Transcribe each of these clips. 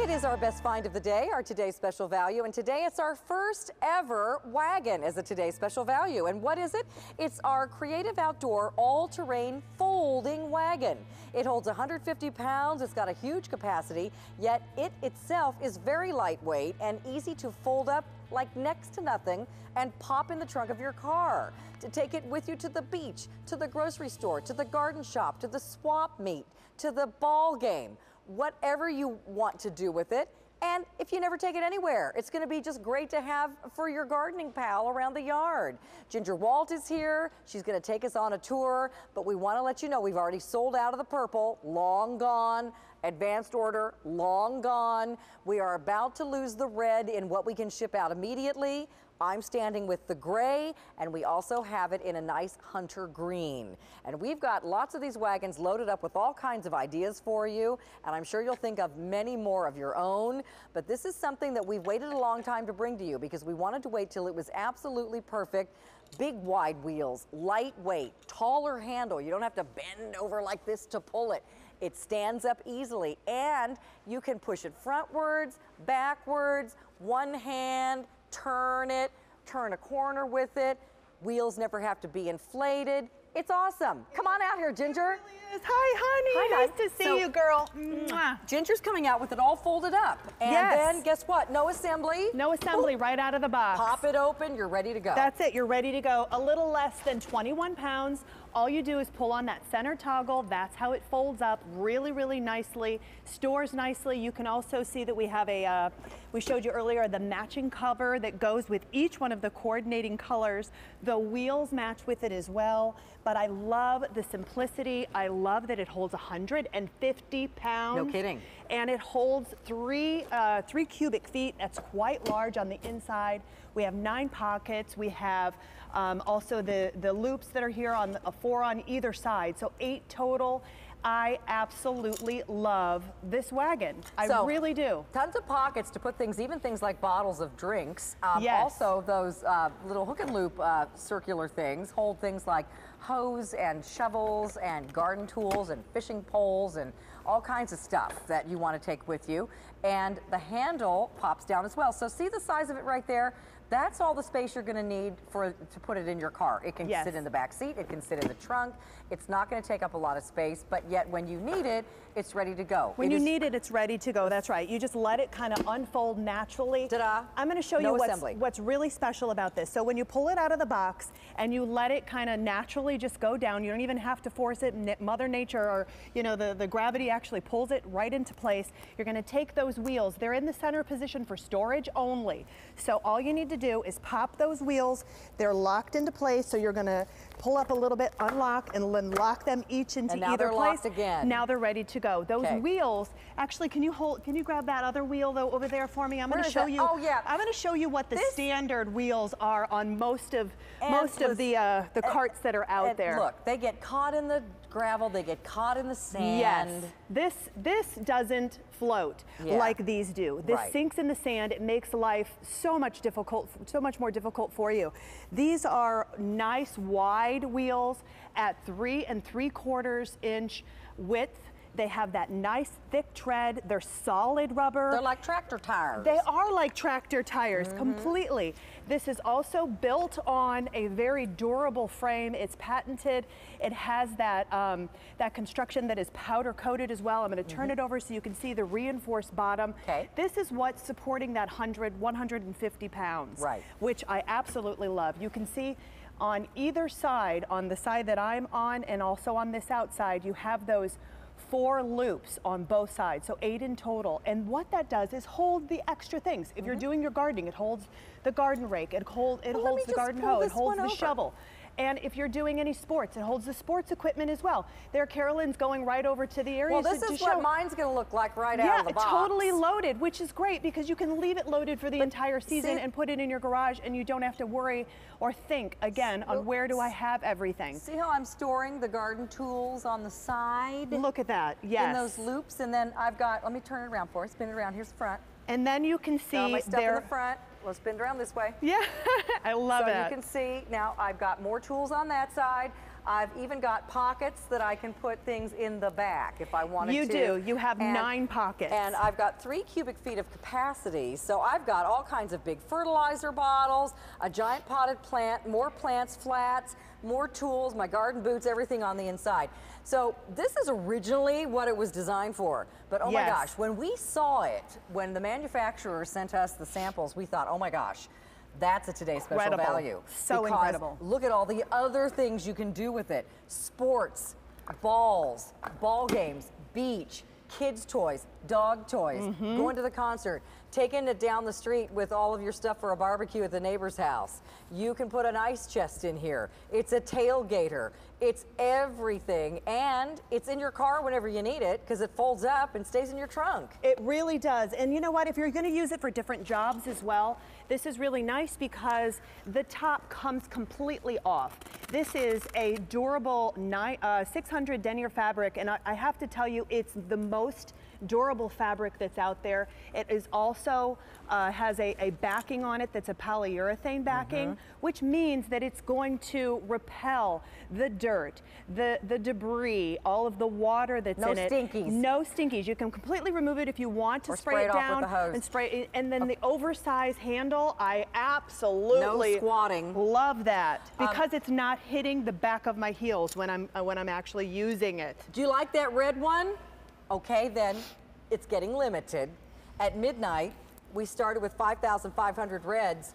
It is our best find of the day, our today's special value, and today it's our first ever wagon as a today's special value. And what is it? It's our creative outdoor all-terrain folding wagon. It holds 150 pounds, it's got a huge capacity, yet it itself is very lightweight and easy to fold up like next to nothing and pop in the trunk of your car. To take it with you to the beach, to the grocery store, to the garden shop, to the swap meet, to the ball game. Whatever you want to do with it. And if you never take it anywhere, it's going to be just great to have for your gardening pal around the yard. Ginger Walt is here. She's going to take us on a tour, but we want to let you know we've already sold out of the purple, long gone. Advanced order, long gone. We are about to lose the red in what we can ship out immediately. I'm standing with the gray, and we also have it in a nice hunter green. And we've got lots of these wagons loaded up with all kinds of ideas for you, and I'm sure you'll think of many more of your own. But this is something that we've waited a long time to bring to you because we wanted to wait till it was absolutely perfect. Big wide wheels, lightweight, taller handle. You don't have to bend over like this to pull it. It stands up easily, and you can push it frontwards, backwards, one hand, turn it, turn a corner with it. Wheels never have to be inflated. It's awesome. Come on out here, Ginger. It really is. Hi, honey. Hi, nice to see you, girl. Ginger's coming out with it all folded up. And then guess what? No assembly. No assembly, right out of the box. Pop it open, you're ready to go. That's it, you're ready to go. A little less than 21 pounds. All you do is pull on that center toggle. That's how it folds up really, really nicely. Stores nicely. You can also see that we have a, we showed you earlier, the matching cover that goes with each one of the coordinating colors. The wheels match with it as well. But I love the simplicity. I love that it holds 150 pounds. No kidding. And it holds three cubic feet. That's quite large on the inside. We have 9 pockets. We have also the loops that are here on 4 on either side, so 8 total. I absolutely love this wagon. I really do. Tons of pockets to put things, even things like bottles of drinks. Yes. Also, those little hook and loop circular things hold things like hose and shovels and garden tools and fishing poles and all kinds of stuff that you want to take with you. And the handle pops down as well. So see the size of it right there? That's all the space you're going to need to put it in your car. It can sit in the back seat, it can sit in the trunk. It's not going to take up a lot of space, but yet when you need it, it's ready to go. When you need it, it's ready to go. That's right. You just let it kind of unfold naturally. Ta-da. I'm going to show you what's really special about this. So when you pull it out of the box and you let it kind of naturally just go down, you don't even have to force it. Mother Nature or the gravity actually pulls it right into place. You're going to take those wheels. They're in the center position for storage only. So all you need to do is pop those wheels. They're locked into place, so you're going to pull up a little bit, unlock, and then lock them each into either place. Locked again. Now they're ready to go. Those wheels, actually, can you grab that other wheel though over there for me? I'm going to show you. Oh yeah. I'm going to show you what the standard wheels are on most of the carts that are out there. Look, they get caught in the gravel, they get caught in the sand. Yes. This doesn't float like these do. This sinks in the sand. It makes life so much more difficult for you. These are nice wide wheels at 3 3/4 inch width. They have that nice thick tread. They're solid rubber. They're like tractor tires. They are like tractor tires, completely. This is also built on a very durable frame. It's patented. It has that, that construction that is powder coated as well. I'm going to turn it over so you can see the reinforced bottom. This is what's supporting that 150 pounds, which I absolutely love. You can see on either side, on the side that I'm on and also on this outside, you have those 4 loops on both sides, so 8 in total. And what that does is hold the extra things. If you're doing your gardening, it holds the garden rake, it holds the garden hoe, it holds the shovel. And if you're doing any sports, it holds the sports equipment as well. There, Carolyn's going right over to the area. Well, this is what mine's going to look like right out of the box. Yeah, totally loaded, which is great because you can leave it loaded for the entire season and put it in your garage, and you don't have to worry or think again on where do I have everything. See how I'm storing the garden tools on the side? Look at that, yes. In those loops, and then I've got, let me turn it around for you, spin it around, here's the front. And then you can see my stuff in the front. We'll spin it around this way. Yeah, I love it. So you can see, now I've got more tools on that side. I've even got pockets that I can put things in the back if I wanted to. You do. You have 9 pockets. And I've got 3 cubic feet of capacity, so I've got all kinds of big fertilizer bottles, a giant potted plant, more plants, flats, more tools, my garden boots, everything on the inside. So this is originally what it was designed for, but oh my gosh, when we saw it, when the manufacturer sent us the samples, we thought, oh my gosh, that's a Today's Special Value. So incredible. Look at all the other things you can do with it. Sports, balls, ball games, beach, kids' toys, dog toys, going to the concert, taking it down the street with all of your stuff for a barbecue at the neighbor's house. You can put an ice chest in here. It's a tailgater. It's everything, and it's in your car whenever you need it because it folds up and stays in your trunk. It really does. And you know what? If you're going to use it for different jobs as well, this is really nice because the top comes completely off. This is a durable 600 denier fabric, and I have to tell you, it's the most durable fabric that's out there. It is also has a backing on it that's a polyurethane backing, which means that it's going to repel the dirt, the debris, all of the water that's in it. No stinkies. No stinkies. You can completely remove it if you want to spray it down with the hose. and spray it. And then the oversized handle, I absolutely love that because it's not hitting the back of my heels when I'm actually using it. Do you like that red one? Okay, then it's getting limited. At midnight, we started with 5,500 reds.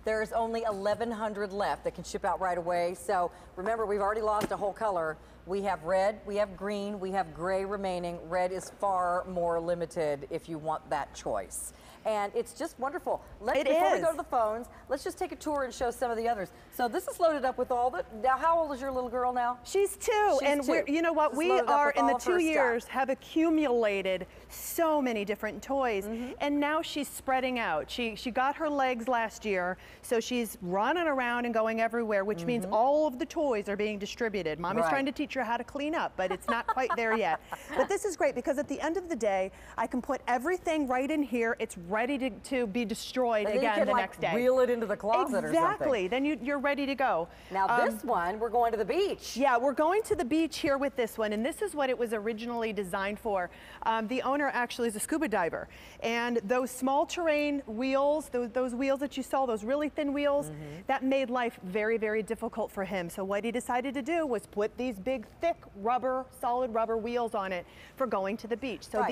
There's only 1,100 left that can ship out right away. So remember, we've already lost a whole color. We have red, we have green, we have gray remaining. Red is far more limited if you want that choice. And it's just wonderful. Before we go to the phones, let's just take a tour and show some of the others. So this is loaded up with all the, now how old is your little girl now? She's 2. And you know what, we are in the 2 years have accumulated so many different toys. And now she's spreading out. She got her legs last year, so she's running around and going everywhere, which means all of the toys are being distributed. Mommy's trying to teach her how to clean up, but it's not quite there yet. But this is great because at the end of the day, I can put everything right in here. It's ready to be destroyed again the next day. Wheel it into the closet or something. Exactly. Then you're ready to go. Now this one, we're going to the beach. Yeah, we're going to the beach here with this one, and this is what it was originally designed for. The owner actually is a scuba diver, and those small terrain wheels, those wheels that you saw, those really thin wheels, that made life very, very difficult for him. So what he decided to do was put these big, thick rubber, solid rubber wheels on it for going to the beach. So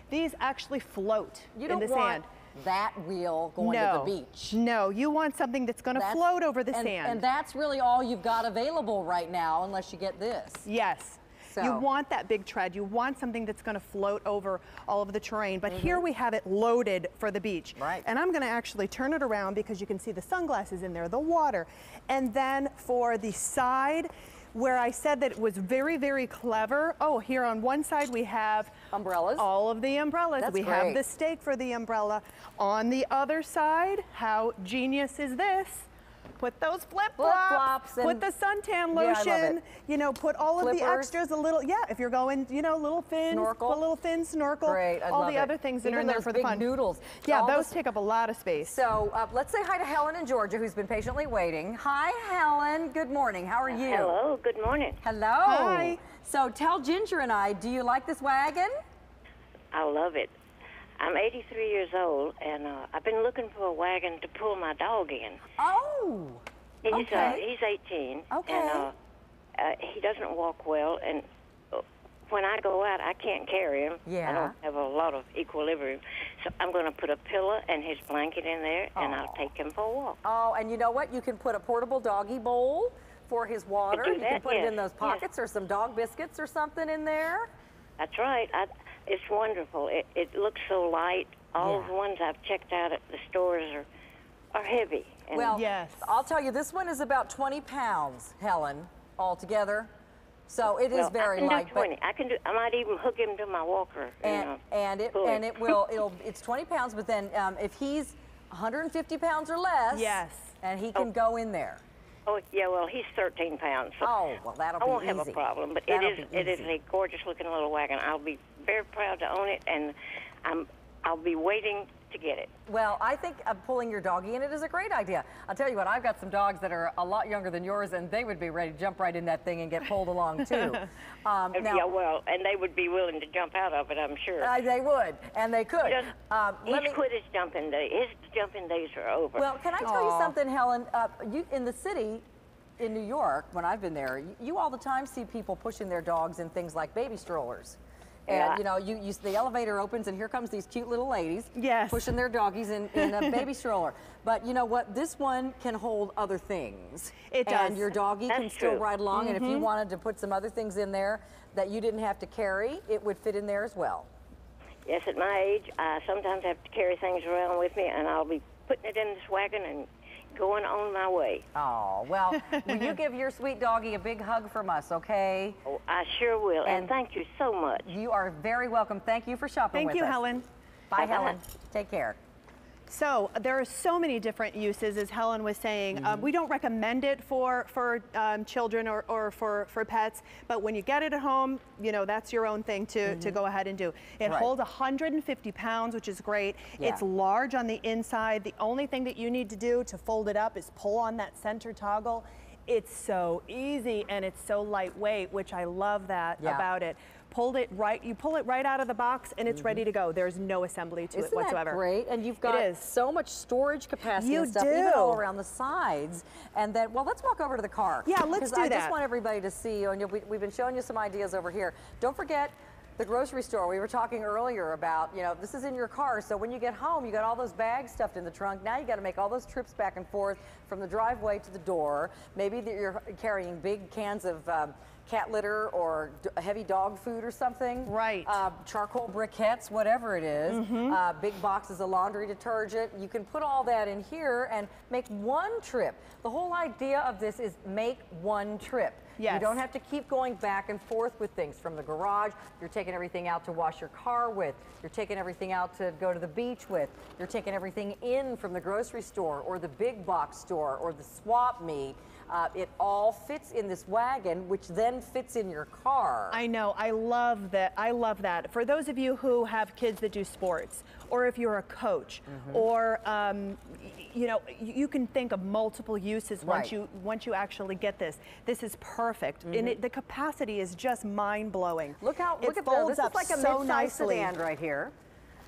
these actually float in the sand. That wheel going to the beach. No, you want something that's going to float over the sand. And that's really all you've got available right now, unless you get this. Yes. So. You want that big tread. You want something that's going to float over all of the terrain. But here we have it loaded for the beach. Right. And I'm going to actually turn it around because you can see the sunglasses in there, the water. And then for the side, where I said that it was very, very clever. Oh, here on one side we have umbrellas. All of the umbrellas. That's we great. have the stake for the umbrella. On the other side, how genius is this? Put those flip-flops, put the suntan lotion, you know, put all of the extras, a little, if you're going, you know, little fins, snorkel. Put a little fin snorkel, Great, all the other things that are in there for the fun. Noodles. Yeah, those take up a lot of space. So let's say hi to Helen in Georgia, who's been patiently waiting. Hi, Helen. Good morning. How are you? Hello. Good morning. Hello. Hi. So tell Ginger and I, do you like this wagon? I love it. I'm 83 years old, and I've been looking for a wagon to pull my dog in. Oh, He's 18, okay. and he doesn't walk well, and when I go out, I can't carry him. Yeah. I don't have a lot of equilibrium, so I'm going to put a pillow and his blanket in there, and I'll take him for a walk. Oh, and you know what? You can put a portable doggy bowl for his water. You can put it in those pockets or some dog biscuits or something in there. That's right. It's wonderful. It looks so light. All the ones I've checked out at the stores are heavy. And well, I'll tell you, this one is about 20 pounds, Helen, altogether. So it is very light. I can do 20. I might even hook him to my walker. It's 20 pounds. But then if he's 150 pounds or less, and he can go in there. Oh, yeah, well, he's 13 pounds. So well, that'll be easy. I won't have a problem, but it is a gorgeous-looking little wagon. I'll be very proud to own it, and I'll be waiting to get it. Well, I think pulling your doggy in it is a great idea. I'll tell you what, I've got some dogs that are a lot younger than yours, and they would be ready to jump right in that thing and get pulled along too. Now, Yeah, well, and they would be willing to jump out of it, I'm sure. they would, and they could. He's quit his jumping days. His jumping days are over. Well, can I tell you something, Helen? You in the city, in New York, when I've been there, you all the time see people pushing their dogs in things like baby strollers. And you know, the elevator opens and here comes these cute little ladies pushing their doggies in a baby stroller. But you know what? This one can hold other things. It does. And your doggie can still ride along. And if you wanted to put some other things in there that you didn't have to carry, it would fit in there as well. Yes, at my age, I sometimes have to carry things around with me, and I'll be putting it in this wagon and going on my way. Oh, well, will you give your sweet doggie a big hug from us, okay? Oh, I sure will, and thank you so much. You are very welcome. Thank you for shopping with us. Thank you, Helen. Bye, Helen. Take care. So there are so many different uses, as Helen was saying. We don't recommend it for children or for pets, but when you get it at home, you know, that's your own thing to go ahead and do. It holds 150 pounds, which is great. It's large on the inside. The only thing that you need to do to fold it up is pull on that center toggle. It's so easy and it's so lightweight, which I love that about it. You pull it right out of the box and it's ready to go. There's no assembly to it whatsoever. Isn't that great? And you've got so much storage capacity and stuff, even all around the sides. And then, well, let's walk over to the car. Yeah, let's do that. I just want everybody to see, and we've been showing you some ideas over here. Don't forget the grocery store. We were talking earlier about, you know, this is in your car, so when you get home, you got all those bags stuffed in the trunk. Now you got to make all those trips back and forth from the driveway to the door. Maybe you're carrying big cans of cat litter or heavy dog food or something. Right. Charcoal briquettes, whatever it is. Big boxes of laundry detergent. You can put all that in here and make one trip. The whole idea of this is make one trip. Yes. You don't have to keep going back and forth with things from the garage. You're taking everything out to wash your car with. You're taking everything out to go to the beach with. You're taking everything in from the grocery store or the big box store or the swap meet. It all fits in this wagon, which then fits in your car. I know. I love that. I love that. For those of you who have kids that do sports, or if you're a coach, or you know, you can think of multiple uses once you actually get this. This is perfect, and the capacity is just mind blowing. Look how it folds up like a so mid-size nicely sedan right here.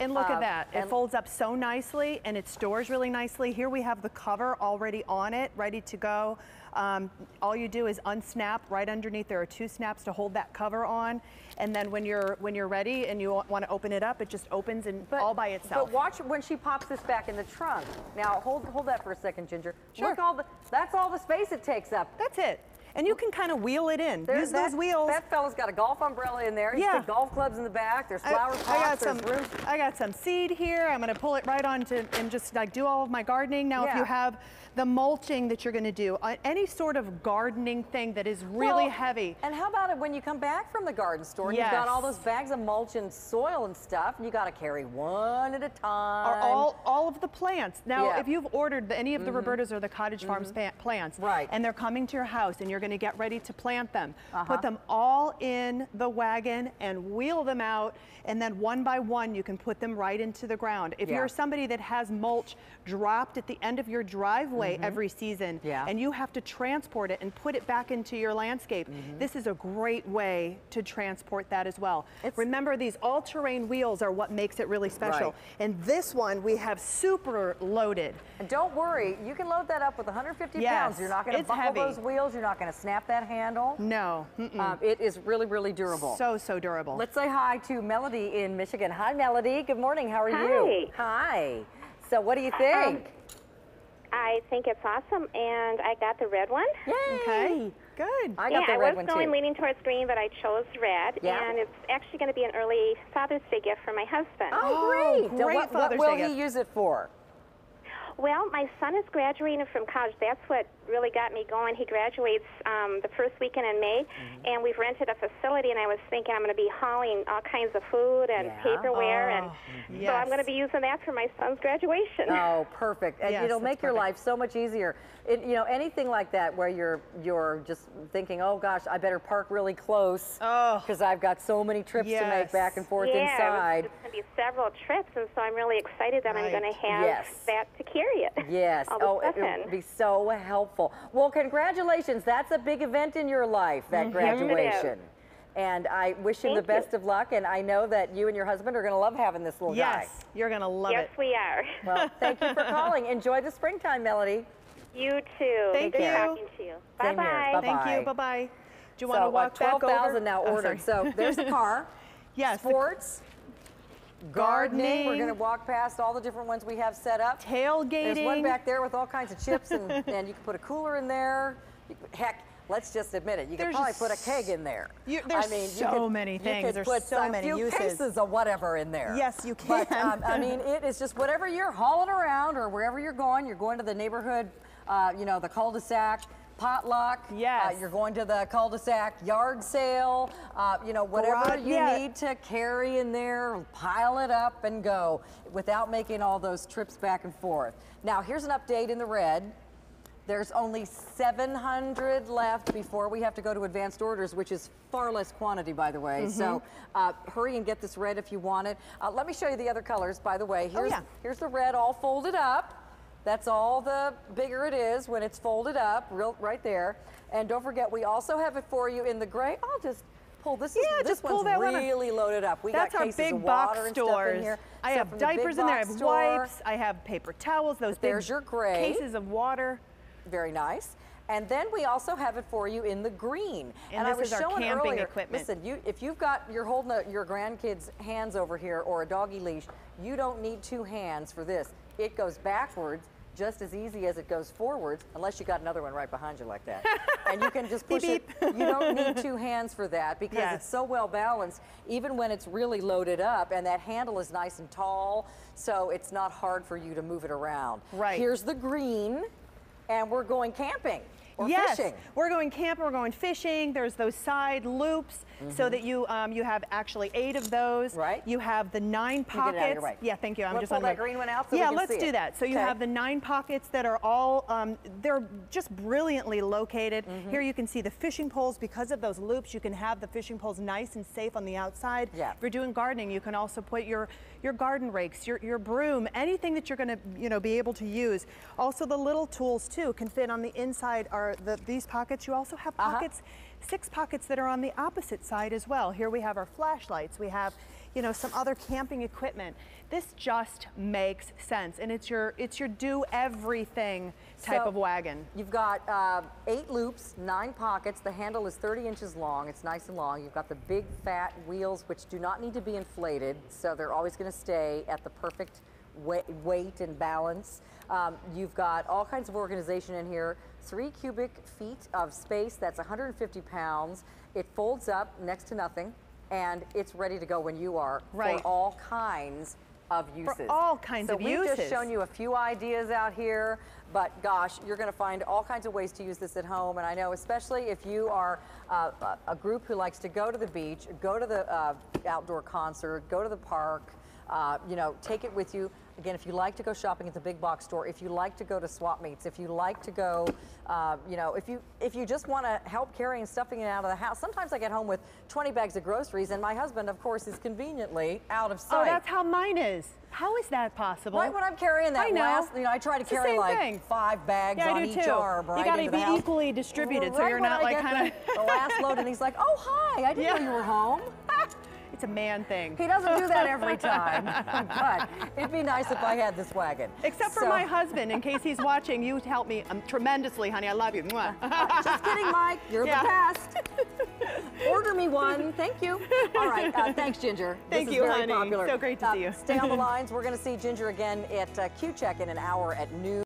And look at that. It folds up so nicely and it stores really nicely. Here we have the cover already on it, ready to go. All you do is unsnap right underneath. There are 2 snaps to hold that cover on. And then when you're ready and you want to open it up, it just opens and all by itself. But watch when she pops this back in the trunk. Now hold that for a second, Ginger. Sure. Look, that's all the space it takes up. That's it. And you can kind of wheel it in. Use those wheels. That fella's got a golf umbrella in there. He's got golf clubs in the back. There's flower pots. I got some seed here. I'm going to pull it right onto and just like do all of my gardening. Now, if you have the mulching that you're going to do, any sort of gardening thing that is really heavy. And how about it when you come back from the garden store and you've got all those bags of mulch and soil and stuff, and you got to carry one at a time. Or all of the plants. Now, if you've ordered any of the Robertas or the Cottage Farms plants, and they're coming to your house and you're going to get ready to plant them, put them all in the wagon and wheel them out, and then one by one you can put them right into the ground. If you're somebody that has mulch dropped at the end of your driveway every season, and you have to transport it and put it back into your landscape, this is a great way to transport that as well. Remember, these all-terrain wheels are what makes it really special. And this one we have super loaded. And don't worry, you can load that up with 150 pounds. You're not going to buckle those wheels. You're not going to snap that handle. No. It is really, really durable. So durable. Let's say hi to Melody in Michigan. Hi, Melody. Good morning. How are you? Hi. So what do you think? I think it's awesome, and I got the red one. Yay! Okay, good. I got the red one too. I was leaning towards green, but I chose red, and it's actually going to be an early Father's Day gift for my husband. Oh, great! What will he use it for? Well, my son is graduating from college. That's what really got me going. He graduates the first weekend in May, and we've rented a facility, and I was thinking I'm going to be hauling all kinds of food and paperware, and so I'm going to be using that for my son's graduation. Oh, perfect. And it'll make your life so much easier. You know, anything like that where you're just thinking, oh gosh, I better park really close because I've got so many trips to make back and forth inside. It's going to be several trips, and so I'm really excited that I'm going to have that to carry it. Yes. All the it would be so helpful. Well, congratulations. That's a big event in your life, that graduation. And I wish him the best of luck, and I know that you and your husband are going to love having this little guy. Yes, you're going to love it. Yes, we are. Well, thank you for calling. Enjoy the springtime, Melody. You too. Thank you. Good talking to you. Bye-bye. Thank you. Bye-bye. Do you want to walk back over? 12,000 now ordered. So there's the car. Yes. Sports. Gardening. We're going to walk past all the different ones we have set up. Tailgating. There's one back there with all kinds of chips, and you can put a cooler in there. Heck, let's just admit it. You could probably put a keg in there. There's so many things. There's so many uses. A few cases of whatever in there. Yes, you can. But, I mean, it is just whatever you're hauling around or wherever you're going to the neighborhood, you know, the cul-de-sac, potluck. Yes. You're going to the cul-de-sac yard sale. You know, whatever you need to carry in there, pile it up and go without making all those trips back and forth. Now, here's an update in the red. There's only 700 left before we have to go to advanced orders, which is far less quantity, by the way. So hurry and get this red if you want it. Let me show you the other colors, by the way. Here's the red all folded up. That's all the bigger it is when it's folded up, right there. And don't forget, we also have it for you in the gray. I'll just pull this. This one's really loaded up. We got cases big of box water and stores. stuff in here. I have diapers in there. I have wipes. I have paper towels. Those there's big your gray cases of water. Very nice. And then we also have it for you in the green. And this is our camping equipment. Listen, if you've got, you're holding your grandkids' hands over here or a doggy leash, you don't need two hands for this. It goes backwards just as easy as it goes forwards, unless you got another one right behind you like that. And you can just push it. You don't need two hands for that because it's so well balanced, even when it's really loaded up, and that handle is nice and tall, so it's not hard for you to move it around. Right. Here's the green, and we're going camping. Or fishing. We're going camping, we're going fishing. There's those side loops so that you have actually 8 of those. Right. You have the 9 pockets. Get it out of your way. Yeah, thank you. I'm just pull on that green one out so we can let's see do it. that. So you have the 9 pockets that are all, they're just brilliantly located. Here you can see the fishing poles. Because of those loops, you can have the fishing poles nice and safe on the outside. Yeah. If you're doing gardening, you can also put your garden rakes, your broom, anything that you're going to be able to use. Also, the little tools too can fit on the inside. Are these pockets? You also have pockets, 6 pockets that are on the opposite side as well. Here we have our flashlights. We have, some other camping equipment. This just makes sense, and it's your do everything type of wagon. You've got 8 loops, 9 pockets. The handle is 30 inches long. It's nice and long. You've got the big fat wheels, which do not need to be inflated, so they're always going to stay at the perfect weight and balance. You've got all kinds of organization in here. 3 cubic feet of space, that's 150 pounds. It folds up next to nothing, and it's ready to go when you are for all kinds of uses. For all kinds of uses. So we've just shown you a few ideas out here, but gosh, you're going to find all kinds of ways to use this at home. And I know especially if you are a group who likes to go to the beach, go to the outdoor concert, go to the park, take it with you. Again, if you like to go shopping at the big box store, if you like to go to swap meets, if you like to go, if you just want to help carrying stuffing it out of the house. Sometimes I get home with 20 bags of groceries, and my husband, of course, is conveniently out of sight. Oh, that's how mine is. How is that possible? Right when I'm carrying that I try to carry like 5 bags on each arm, right? You got to be equally distributed, so you're not like kind of the last load, and he's like, "Oh, hi! I didn't know you were home." It's a man thing. He doesn't do that every time, but it'd be nice if I had this wagon. Except for my husband, in case he's watching, you help me tremendously, honey. I love you. Just kidding, Mike. You're the best. Order me one. Thank you. All right. Thanks, Ginger. Thank you, honey. Popular. So great to see you. Stay on the lines. We're going to see Ginger again at Q-Check in an hour at noon.